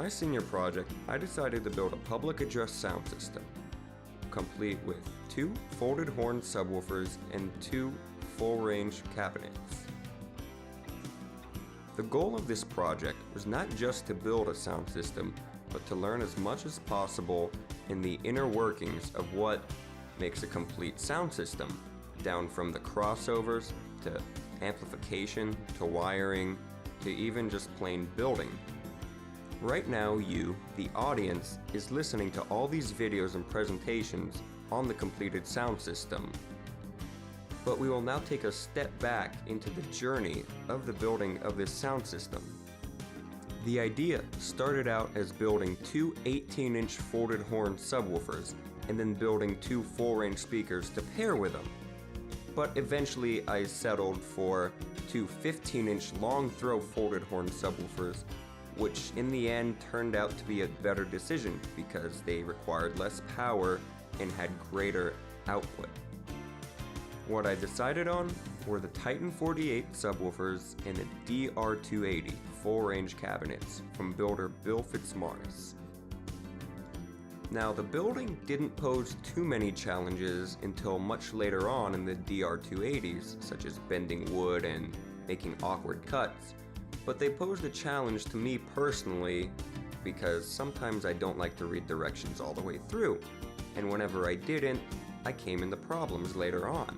my senior project, I decided to build a public address sound system, complete with 2 folded horn subwoofers and 2 full-range cabinets. The goal of this project was not just to build a sound system, but to learn as much as possible in the inner workings of what makes a complete sound system, down from the crossovers to amplification to wiring to even just plain building. Right now you, the audience, is listening to all these videos and presentations on the completed sound system. But we will now take a step back into the journey of the building of this sound system. The idea started out as building 2 18-inch folded horn subwoofers and then building 2 full-range speakers to pair with them. But eventually I settled for 2 15-inch long throw folded horn subwoofers, which in the end turned out to be a better decision because they required less power and had greater output. What I decided on were the Titan 48 subwoofers and the DR280 full-range cabinets from builder Bill Fitzmaurice. Now, the building didn't pose too many challenges until much later on in the DR280s, such as bending wood and making awkward cuts, but they posed a challenge to me personally because sometimes I don't like to read directions all the way through, and whenever I didn't, I came into problems later on.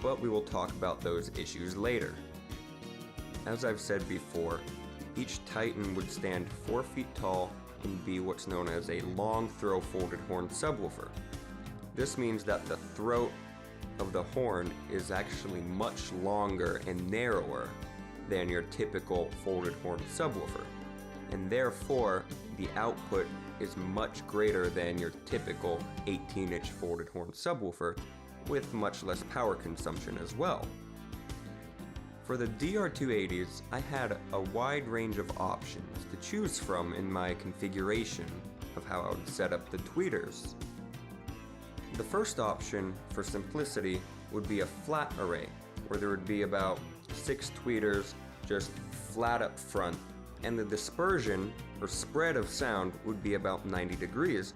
But we will talk about those issues later. As I've said before, each Titan would stand 4 feet tall and be what's known as a long throw folded horn subwoofer. This means that the throat of the horn is actually much longer and narrower than your typical folded horn subwoofer, and therefore the output is much greater than your typical 18-inch folded horn subwoofer, with much less power consumption as well. For the DR280s, I had a wide range of options to choose from in my configuration of how I would set up the tweeters. The first option, for simplicity, would be a flat array, where there would be about 6 tweeters just flat up front, and the dispersion or spread of sound would be about 90 degrees,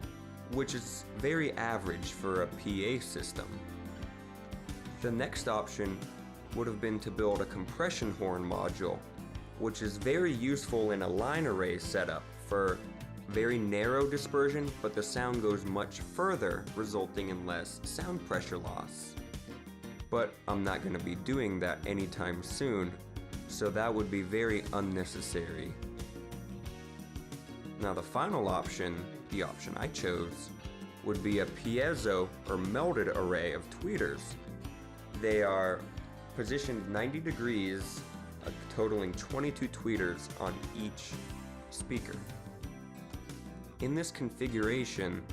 which is very average for a PA system. The next option would have been to build a compression horn module, which is very useful in a line array setup for very narrow dispersion, but the sound goes much further, resulting in less sound pressure loss. But I'm not going to be doing that anytime soon, so that would be very unnecessary. Now the final option, the option I chose, would be a piezo or melded array of tweeters. They are positioned 90 degrees, totaling 22 tweeters on each speaker. In this configuration,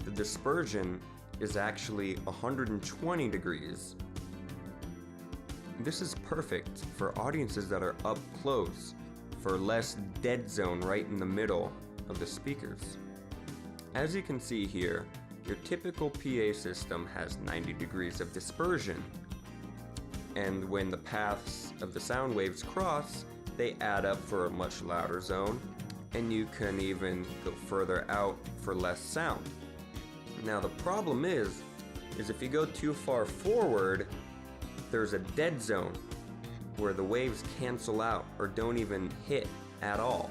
the dispersion is actually 120 degrees. This is perfect for audiences that are up close, for less dead zone right in the middle of the speakers. As you can see here, your typical PA system has 90 degrees of dispersion, and when the paths of the sound waves cross, they add up for a much louder zone, and you can even go further out for less sound. Now the problem is if you go too far forward, there's a dead zone where the waves cancel out or don't even hit at all.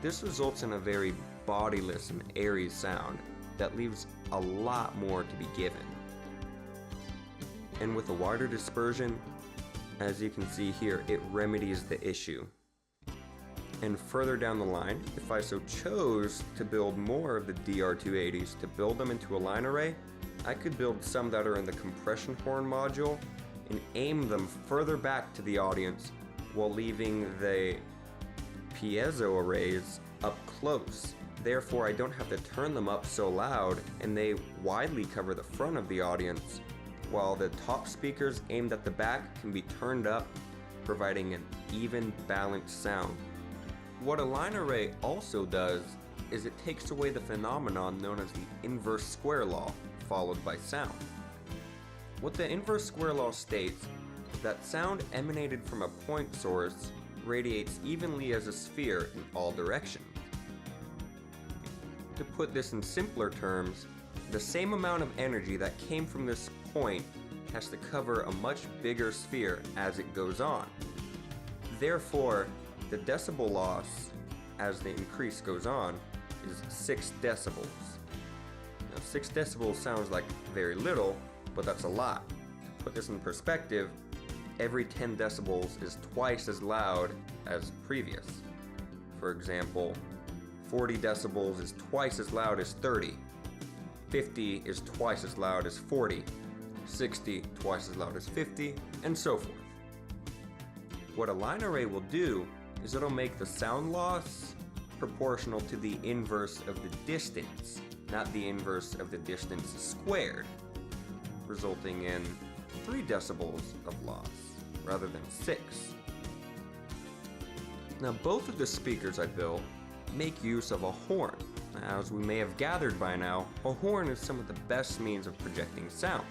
This results in a very bodiless and airy sound that leaves a lot more to be given. And with a wider dispersion, as you can see here, it remedies the issue. And further down the line, if I so chose to build more of the DR280s to build them into a line array, I could build some that are in the compression horn module and aim them further back to the audience while leaving the piezo arrays up close. Therefore, I don't have to turn them up so loud, and they widely cover the front of the audience, while the top speakers aimed at the back can be turned up, providing an even balanced sound. What a line array also does is it takes away the phenomenon known as the inverse square law, followed by sound. What the inverse square law states is that sound emanated from a point source radiates evenly as a sphere in all directions. To put this in simpler terms, the same amount of energy that came from this point has to cover a much bigger sphere as it goes on. Therefore, the decibel loss as the increase goes on is 6 decibels. Now 6 decibels sounds like very little, but that's a lot. To put this in perspective, every 10 decibels is twice as loud as previous. For example, 40 decibels is twice as loud as 30. 50 is twice as loud as 40. 60 twice as loud as 50, and so forth. What a line array will do is it'll make the sound loss proportional to the inverse of the distance, not the inverse of the distance squared, resulting in 3 decibels of loss rather than 6. Now both of the speakers I built make use of a horn. As we may have gathered by now, a horn is some of the best means of projecting sound,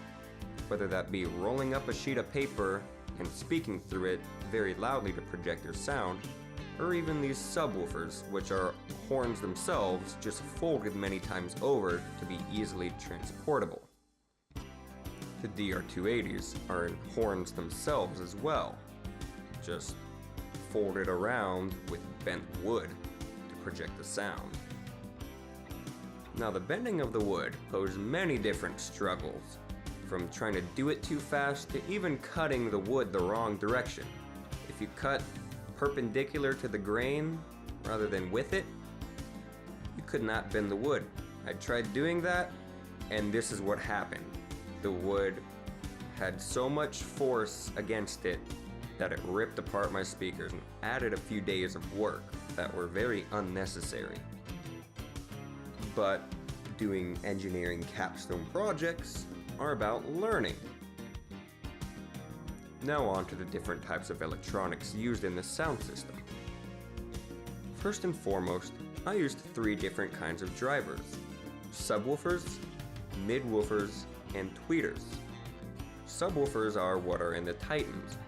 whether that be rolling up a sheet of paper and speaking through it very loudly to project your sound, or even these subwoofers, which are horns themselves just folded many times over to be easily transportable. The DR280s are horns themselves as well, just folded around with bent wood to project the sound. Now the bending of the wood poses many different struggles, from trying to do it too fast to even cutting the wood the wrong direction. If you cut perpendicular to the grain rather than with it, you could not bend the wood. I tried doing that, and this is what happened. The wood had so much force against it that it ripped apart my speakers and added a few days of work that were very unnecessary. But doing engineering capstone projects are about learning. Now on to the different types of electronics used in the sound system. First and foremost, I used 3 different kinds of drivers: subwoofers, midwoofers, and tweeters. Subwoofers are what are in the Titans.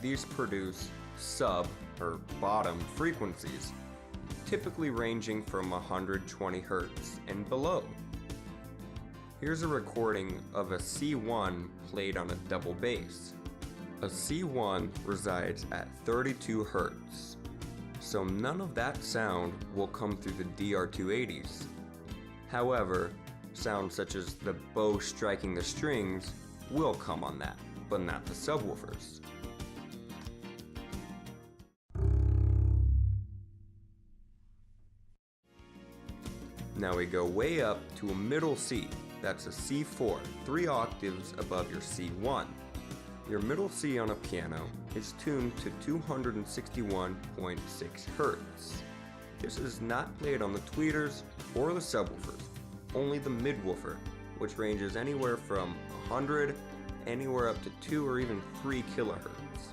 These produce sub or bottom frequencies, typically ranging from 120 Hz and below. Here's a recording of a C1 played on a double bass. A C1 resides at 32 Hz, so none of that sound will come through the DR280s. However, sounds such as the bow striking the strings will come on that, but not the subwoofers. Now we go way up to a middle C. That's a C4, 3 octaves above your C1. Your middle C on a piano is tuned to 261.6 Hz. This is not played on the tweeters or the subwoofers, only the midwoofer, which ranges anywhere from 100 anywhere up to 2 or even 3 kilohertz.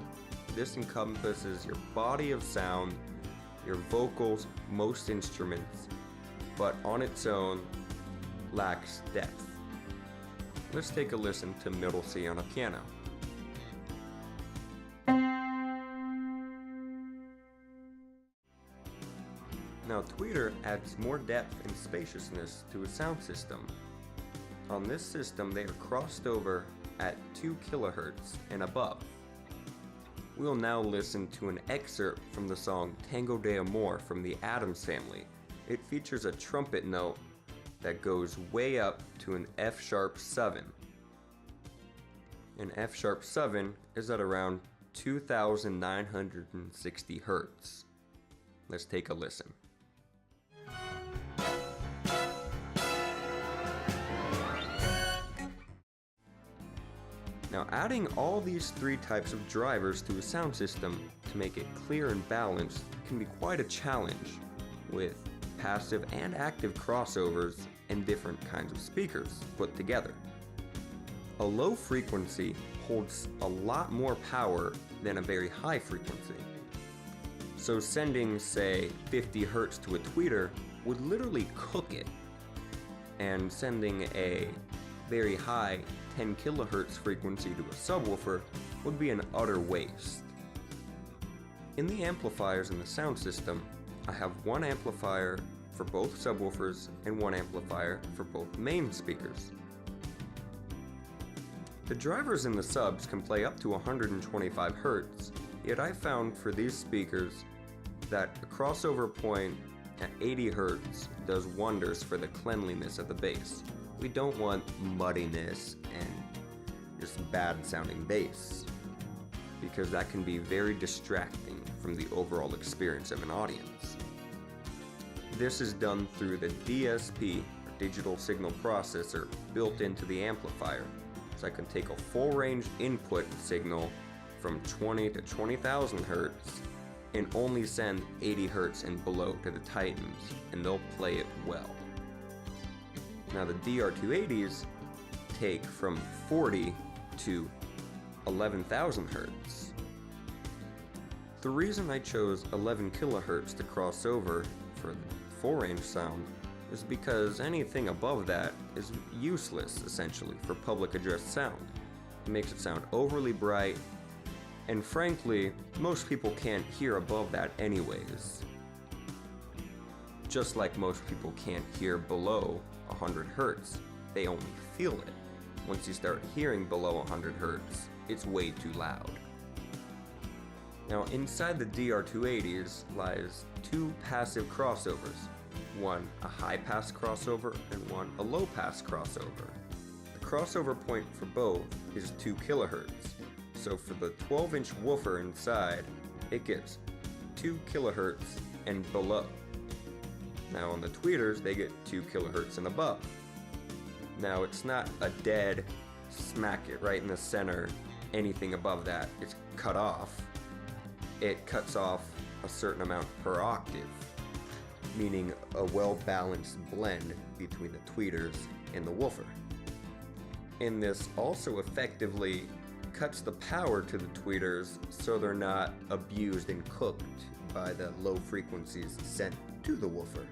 This encompasses your body of sound, your vocals, most instruments, but on its own lacks depth. Let's take a listen to middle C on a piano. Now tweeter adds more depth and spaciousness to a sound system. On this system they are crossed over at 2 kilohertz and above. We'll now listen to an excerpt from the song Tango de Amor from the Addams Family. It features a trumpet note that goes way up to an F-sharp 7. An F-sharp 7 is at around 2,960 Hz. Let's take a listen. Now adding all these 3 types of drivers to a sound system to make it clear and balanced can be quite a challenge, with passive and active crossovers and different kinds of speakers put together. A low frequency holds a lot more power than a very high frequency. So sending, say, 50 Hz to a tweeter would literally cook it, and sending a very high 10 kilohertz frequency to a subwoofer would be an utter waste. In the amplifiers in the sound system, I have one amplifier for both subwoofers and one amplifier for both main speakers. The drivers in the subs can play up to 125 Hz, yet I found for these speakers that a crossover point at 80 Hz does wonders for the cleanliness of the bass. We don't want muddiness and just bad sounding bass, because that can be very distracting from the overall experience of an audience. This is done through the DSP, or digital signal processor, built into the amplifier. So I can take a full range input signal from 20 to 20,000 Hz and only send 80 Hz and below to the Titans, and they'll play it well. Now the DR280s take from 40 to 11,000 Hz. The reason I chose 11 kHz to cross over for the full range sound is because anything above that is useless, essentially, for public address sound. It makes it sound overly bright, and frankly, most people can't hear above that anyways. Just like most people can't hear below 100 Hz, they only feel it. Once you start hearing below 100 Hz, it's way too loud. Now inside the DR280s lies two passive crossovers. One a high pass crossover and one a low pass crossover. The crossover point for both is 2 kHz. So for the 12-inch woofer inside, it gets 2 kHz and below. Now on the tweeters, they get 2 kHz and above. Now it's not a dead, smack it right in the center, anything above that, it's cut off. It cuts off a certain amount per octave, meaning a well-balanced blend between the tweeters and the woofer. And this also effectively cuts the power to the tweeters so they're not abused and cooked by the low frequencies sent to the woofer,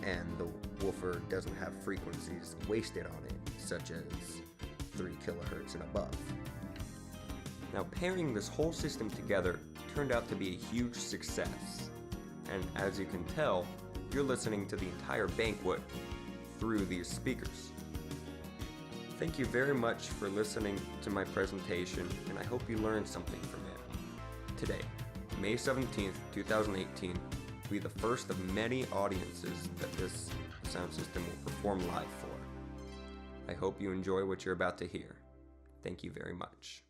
and the woofer doesn't have frequencies wasted on it, such as 3 kHz and above. Now pairing this whole system together turned out to be a huge success, and as you can tell, you're listening to the entire banquet through these speakers. Thank you very much for listening to my presentation, and I hope you learned something from it. Today, May 17th, 2018, will be the first of many audiences that this sound system will perform live for. I hope you enjoy what you're about to hear. Thank you very much.